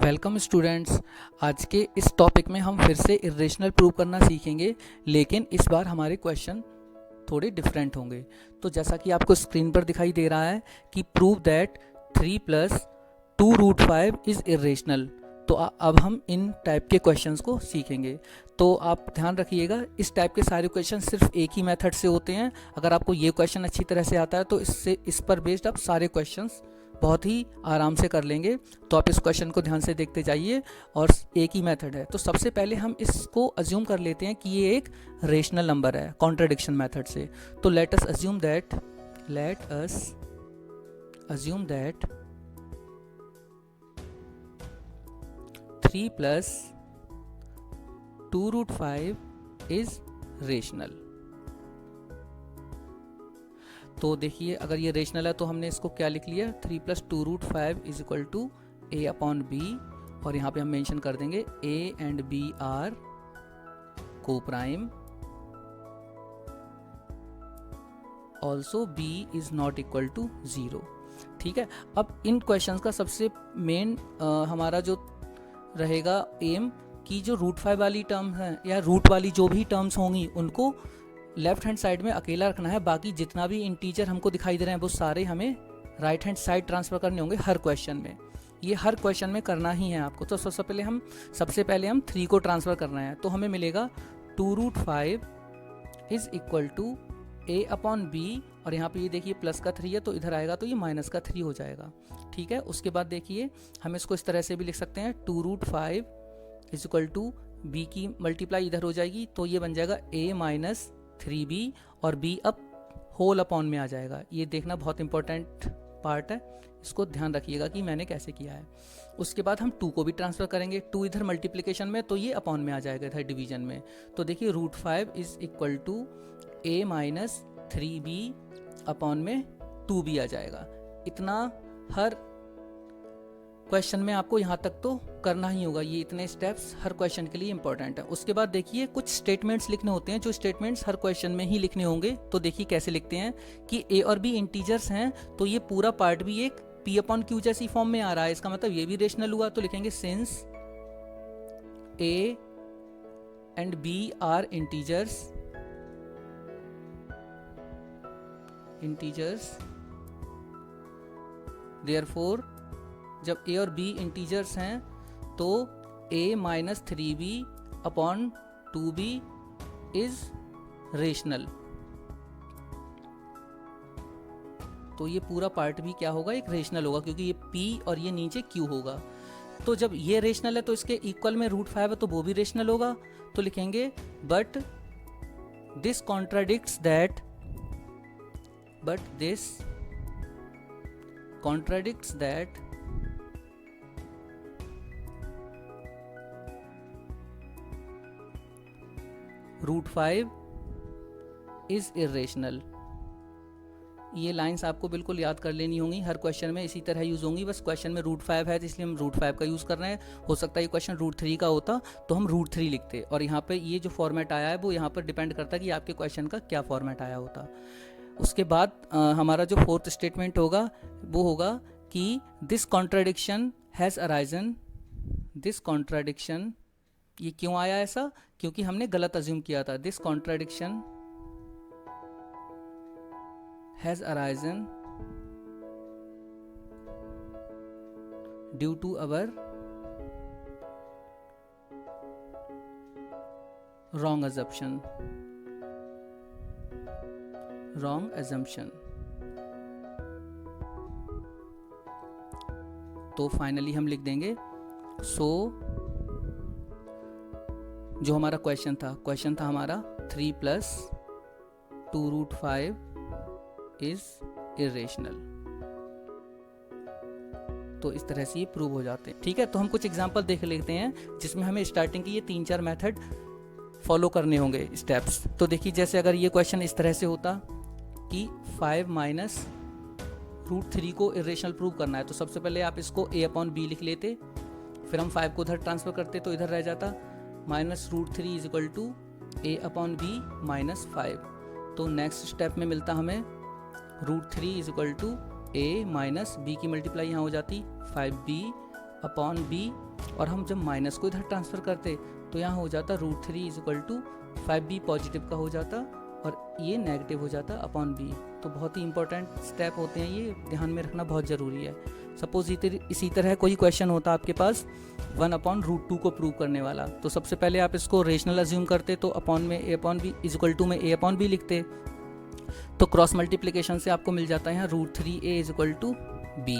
Welcome students. आज के इस टॉपिक में हम फिर से इरेशनल प्रूव करना सीखेंगे, लेकिन इस बार हमारे क्वेश्चन थोड़े डिफरेंट होंगे। तो जैसा कि आपको स्क्रीन पर दिखाई दे रहा है कि प्रूव दैट 3 + 2√5 इज़ इरेशनल। तो अब हम इन टाइप के क्वेश्चंस को सीखेंगे। तो आप ध्यान रखिएगा, इस टाइप के सारे क्वेश्चन सिर्फ एक ही मेथड से होते हैं। अगर आपको ये क्वेश्चन अच्छी तरह से आता है तो इस पर बेस्ड आप सारे क्वेश्चंस बहुत ही आराम से कर लेंगे। तो आप इस क्वेश्चन को ध्यान से देखते जाइए, और एक ही मेथड है। तो सबसे पहले हम इसको अज्यूम कर लेते हैं कि ये एक रेशनल नंबर है कॉन्ट्रडिक्शन मेथड से। तो let us assume that 3 + 2√5 is rational. तो देखिए, अगर ये रेशनल है तो हमने इसको क्या लिख लिया, 3 + 2√5 इज इक्वल टू a/b। और यहाँ पे हम मेंशन कर देंगे a एंड b आर को prime, also b is not equal to 0। ठीक है। अब इन क्वेश्चंस का सबसे मेन हमारा जो रहेगा एम, कि जो √5 वाली टर्म है या रूट वाली जो भी टर्म्स होंगी उनको लेफ्ट हैंड साइड में अकेला रखना है। बाकी जितना भी इंटीजर हमको दिखाई दे रहे हैं वो सारे हमें राइट हैंड साइड ट्रांसफर करने होंगे हर क्वेश्चन में। ये हर क्वेश्चन में करना ही है आपको। तो सबसे पहले हम 3 को ट्रांसफर करना है। तो हमें मिलेगा 2√5 इज इक्वल टू a/b। और यहाँ पे ये देखिए प्लस का 3 है तो इधर आएगा तो ये माइनस का 3 हो जाएगा। ठीक है। उसके बाद देखिए हम इसको इस तरह से भी लिख सकते हैं, 2√5 इज इक्वल टू b की मल्टीप्लाई इधर हो जाएगी तो ये बन जाएगा a - 3b, और b अब होल अपॉन में आ जाएगा। ये देखना बहुत इंपॉर्टेंट पार्ट है, इसको ध्यान रखिएगा कि मैंने कैसे किया है। उसके बाद हम 2 को भी ट्रांसफर करेंगे। 2 इधर मल्टीप्लिकेशन में तो ये अपॉन में आ जाएगा इधर डिवीजन में। तो देखिए √5 is equal to a - 3b upon में 2b आ जाएगा। इतना हर क्वेश्चन में आपको यहाँ तक तो करना ही होगा। ये इतने स्टेप्स हर क्वेश्चन के लिए इंपॉर्टेंट है। उसके बाद देखिए कुछ स्टेटमेंट्स लिखने होते हैं, जो स्टेटमेंट्स हर क्वेश्चन में ही लिखने होंगे। तो देखिए कैसे लिखते हैं कि a और b इंटीजर्स हैं, तो ये पूरा पार्ट भी एक p/q जैसी फॉर्म में आ रहा है। इसका मतलब ये भी रेशनल हुआ। तो लिखेंगे since a and b are integers therefore जब a और b इंटीजर्स हैं तो a - 3b upon 2b is rational. तो ये पूरा पार्ट भी क्या होगा, एक रेशनल होगा, क्योंकि ये p और ये नीचे q होगा। तो जब ये रेशनल है तो इसके इक्वल में √5 है तो वो भी रेशनल होगा। तो लिखेंगे but this contradicts that √5 is irrational. ये लाइंस आपको बिल्कुल याद कर लेनी होंगी, हर क्वेश्चन में इसी तरह यूज होंगी। बस क्वेश्चन में √5 है तो इसलिए हम √5 का यूज कर रहे हैं। हो सकता है ये क्वेश्चन √3 का होता तो हम √3 लिखते। और यहाँ पे ये जो फॉर्मेट आया है वो यहाँ पर डिपेंड करता है कि आपके क्वेश्चन का क्या फॉर्मेट आया होता। उसके बाद हमारा जो 4th स्टेटमेंट होगा वो होगा कि this contradiction has arisen. This contradiction, ये क्यों आया ऐसा, क्योंकि हमने गलत अज्यूम किया था। This contradiction has arisen due to our wrong assumption। तो फाइनली हम लिख देंगे जो हमारा क्वेश्चन था हमारा 3 + 2√5 इज इरेशनल। तो इस तरह से ये प्रूव हो जाते हैं। ठीक है। तो हम कुछ एग्जांपल देख लेते हैं जिसमें हमें स्टार्टिंग की ये 3-4 मेथड फॉलो करने होंगे स्टेप्स। तो देखिए, जैसे अगर ये क्वेश्चन इस तरह से होता कि 5 - √3 को इरेशनल प्रूव करना है, तो सबसे पहले आप इसको a/b लिख लेते, फिर हम 5 को उधर ट्रांसफर करते तो इधर रह जाता -√3 इज इक्वल टू a/b - 5। तो नेक्स्ट स्टेप में मिलता हमें √3 is equal to a - b की मल्टीप्लाई यहाँ हो जाती 5b/b और हम जब माइनस को इधर ट्रांसफ़र करते तो यहाँ हो जाता √3 is equal to 5b positive का हो जाता और ये नेगेटिव हो जाता अपॉन b। तो बहुत ही इंपॉर्टेंट स्टेप होते हैं, ये ध्यान में रखना बहुत ज़रूरी है। सपोज इसी तरह कोई क्वेश्चन होता आपके पास 1/√2 को प्रूव करने वाला, तो सबसे पहले आप इसको रेशनल अज्यूम करते, तो अपॉन में a upon b is equal to में a अपॉन b लिखते, तो क्रॉस मल्टीप्लिकेशन से आपको मिल जाता है यहाँ √3a is equal to b,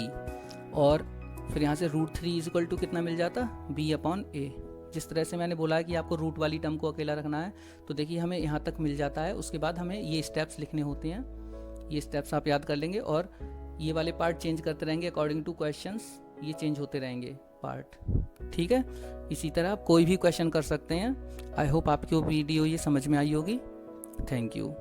और फिर यहाँ से √3 इज इक्वल टू कितना मिल जाता b अपॉन a। जिस तरह से मैंने बोला है कि आपको रूट वाली टर्म को अकेला रखना है, तो देखिए हमें यहाँ तक मिल जाता है। उसके बाद हमें ये स्टेप्स लिखने होते हैं, ये स्टेप्स आप याद कर लेंगे और ये वाले पार्ट चेंज करते रहेंगे अकॉर्डिंग टू क्वेश्चंस, ये चेंज होते रहेंगे पार्ट, ठीक है। इसी तरह आप कोई भी क्वेश्चन कर सकते हैं। आई होप आपकी वीडियो ये समझ में आई होगी। Thank you.